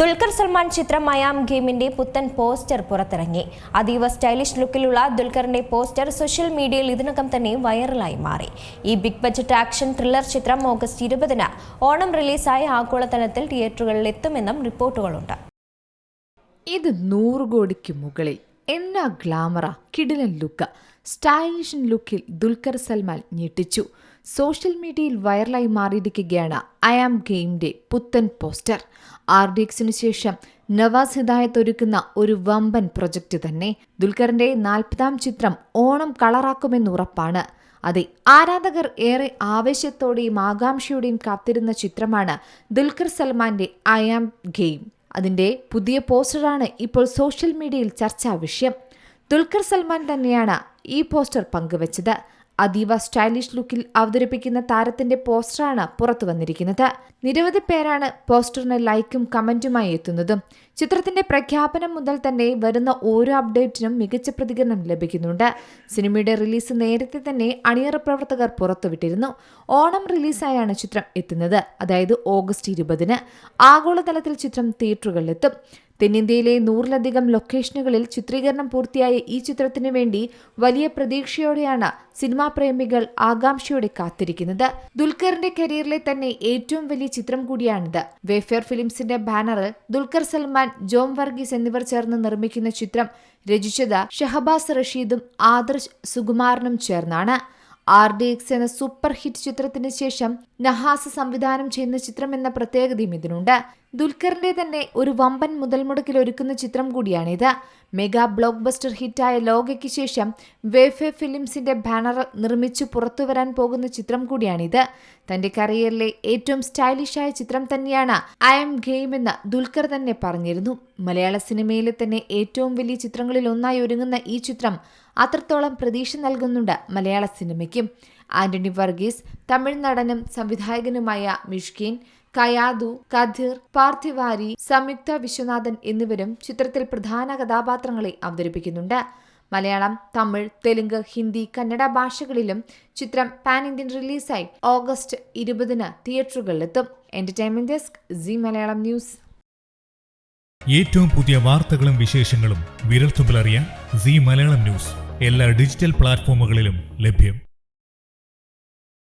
ദുൽഖർ സൽമാൻ ചിത്രം അയാം ഗെയിമിന്റെ പുത്തൻ പോസ്റ്റർ പുറത്തിറങ്ങി. അതീവ സ്റ്റൈലിഷ് ലുക്കിലുള്ള ദുൽഖറിന്റെ പോസ്റ്റർ സോഷ്യൽ മീഡിയയിൽ ഇതിനകം തന്നെ വൈറലായി മാറി. ഈ ബിഗ് ബഡ്ജറ്റ് ആക്ഷൻ ത്രില്ലർ ചിത്രം ഓഗസ്റ്റ് 20-ന് ഓണം റിലീസായി ആഗോളതലത്തിൽ തിയേറ്ററുകളിൽ എത്തുമെന്നും റിപ്പോർട്ടുകളുണ്ട്. ഇത് 100 കോടിക്ക് മുകളിൽ. എന്നാ ഗ്ലാമറ, കിടിലൻ ലുക്ക്. സ്റ്റൈലിഷ് ലുക്കിൽ ദുൽഖർ സൽമാൻ ഞെട്ടിച്ചു. സോഷ്യൽ മീഡിയയിൽ വൈറലായി മാറിയിരിക്കുകയാണ് അയാം ഗെയിമിന്റെ പുത്തൻ പോസ്റ്റർ. RDXനു ശേഷം നവാസ് ഹിദായത്ത് ഒരുക്കുന്ന ഒരു വമ്പൻ പ്രൊജക്ട് തന്നെ. ദുൽഖറിന്റെ 40ാം ചിത്രം ഓണം കളറാക്കുമെന്ന് ഉറപ്പാണ്. അതെ, ആരാധകർ ഏറെ ആവേശത്തോടെയും ആകാംക്ഷയോടെയും കാത്തിരുന്ന ചിത്രമാണ് ദുൽഖർ സൽമാന്റെ അയാം ഗെയിം. അതിന്റെ പുതിയ പോസ്റ്ററാണ് ഇപ്പോൾ സോഷ്യൽ മീഡിയയിൽ ചർച്ചാ വിഷയം. ദുൽഖർ സൽമാൻ തന്നെയാണ് ഈ പോസ്റ്റർ പങ്കുവച്ചത്. അതീവ സ്റ്റൈലിഷ് ലുക്കിൽ അവതരിപ്പിക്കുന്ന താരത്തിന്റെ പോസ്റ്ററാണ് പുറത്തു വന്നിരിക്കുന്നത്. നിരവധി പേരാണ് പോസ്റ്ററിന് ലൈക്കും കമന്റുമായി എത്തുന്നതും. ചിത്രത്തിന്റെ പ്രഖ്യാപനം മുതൽ തന്നെ വരുന്ന ഓരോ അപ്ഡേറ്റിനും മികച്ച പ്രതികരണം ലഭിക്കുന്നുണ്ട്. സിനിമയുടെ റിലീസ് നേരത്തെ തന്നെ അണിയറ പ്രവർത്തകർ പുറത്തുവിട്ടിരുന്നു. ഓണം റിലീസായാണ് ചിത്രം എത്തുന്നത്, അതായത് ഓഗസ്റ്റ് 20-ന്. ആഗോളതലത്തിൽ ചിത്രം തിയേറ്ററുകളിലെത്തും. തെന്നിന്ത്യയിലെ 100-ലധികം ലൊക്കേഷനുകളിൽ ചിത്രീകരണം പൂർത്തിയായ ഈ ചിത്രത്തിനു വേണ്ടി വലിയ പ്രതീക്ഷയോടെയാണ് സിനിമാ പ്രേമികൾ ആകാംക്ഷയോടെ കാത്തിരിക്കുന്നത്. ദുൽഖറിന്റെ കരിയറിലെ തന്നെ ഏറ്റവും വലിയ ചിത്രം കൂടിയാണിത്. വേഫെയർ ഫിലിംസിന്റെ ബാനറിൽ ദുൽഖർ സൽമാൻ, ജോം വർഗീസ് എന്നിവർ ചേർന്ന് നിർമ്മിക്കുന്ന ചിത്രം രചിച്ചത് ഷഹബാസ് റഷീദും ആദർശ് സുകുമാരനും ചേർന്നാണ്. RDX എന്ന സൂപ്പർ ഹിറ്റ് ചിത്രത്തിന് ശേഷം നഹാസ് സംവിധാനം ചെയ്യുന്ന ചിത്രം എന്ന പ്രത്യേകതയും ഇതിനുണ്ട്. ദുൽഖറിന്റെ തന്നെ ഒരു വമ്പൻ മുതൽമുടക്കിൽ ഒരുക്കുന്ന ചിത്രം കൂടിയാണിത്. മെഗാ ബ്ലോക്ക് ബസ്റ്റർ ഹിറ്റായ ലോകയ്ക്ക് ശേഷം വേഫെ ഫിലിംസിന്റെ ബാനറിൽ നിർമ്മിച്ചു പുറത്തുവരാൻ പോകുന്ന ചിത്രം കൂടിയാണിത്. തന്റെ കരിയറിലെ ഏറ്റവും സ്റ്റൈലിഷായ ചിത്രം തന്നെയാണ് അയാം ഗെയിം എന്ന് ദുൽഖർ തന്നെ പറഞ്ഞിരുന്നു. മലയാള സിനിമയിലെ തന്നെ ഏറ്റവും വലിയ ചിത്രങ്ങളിൽ ഒന്നായി ഒരുങ്ങുന്ന ഈ ചിത്രം അത്രത്തോളം പ്രതീക്ഷ നൽകുന്നുണ്ട് മലയാള സിനിമയ്ക്കും. ആന്റണി വർഗീസ്, തമിഴ് നടനും സംവിധായകനുമായ മിഷ്കിൻ, കയാദു, കഥീർ, പാർത്ഥിവാരി, സംയുക്ത വിശ്വനാഥൻ എന്നിവരും ചിത്രത്തിൽ പ്രധാന കഥാപാത്രങ്ങളെ അവതരിപ്പിക്കുന്നുണ്ട്. മലയാളം, തമിഴ്, തെലുങ്ക്, ഹിന്ദി, കന്നഡ ഭാഷകളിലും ചിത്രം പാൻ ഇന്ത്യൻ റിലീസായി ഓഗസ്റ്റ് 20-ന് തിയേറ്ററുകളിലെത്തും. Entertainment desk, Zee Malayalam news. ഏറ്റവും പുതിയ വാർത്തകളും വിശേഷങ്ങളും വിരൽത്തുമ്പിലറിയാൻ സീ മലയാളം ന്യൂസ് എല്ലാ ഡിജിറ്റൽ പ്ലാറ്റ്ഫോമുകളിലും ലഭ്യം.